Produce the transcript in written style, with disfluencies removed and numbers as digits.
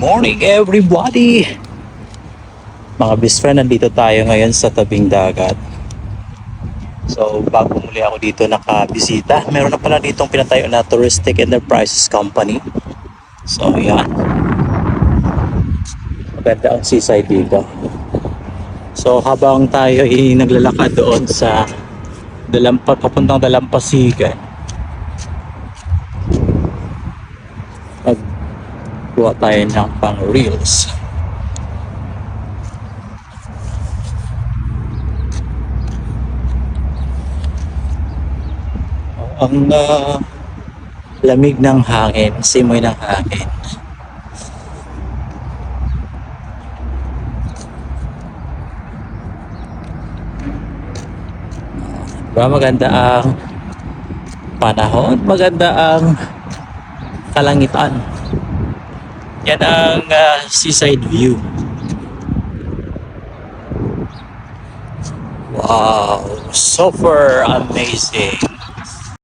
Morning everybody! Mga best friend, nandito tayo ngayon sa tabing dagat. So bago muli ako dito nakabisita, meron na pala ditong pinatayo na Touristic Enterprises Company. So yan, maganda ang seaside dito. So habang tayo naglalakad doon sa papuntang Dalampasigan, magkuha tayo ng pang reels. Ang lamig ng hangin, simoy ng hangin. Diba maganda ang panahon, maganda ang kalangitan. Yan ang seaside view. Wow, super amazing.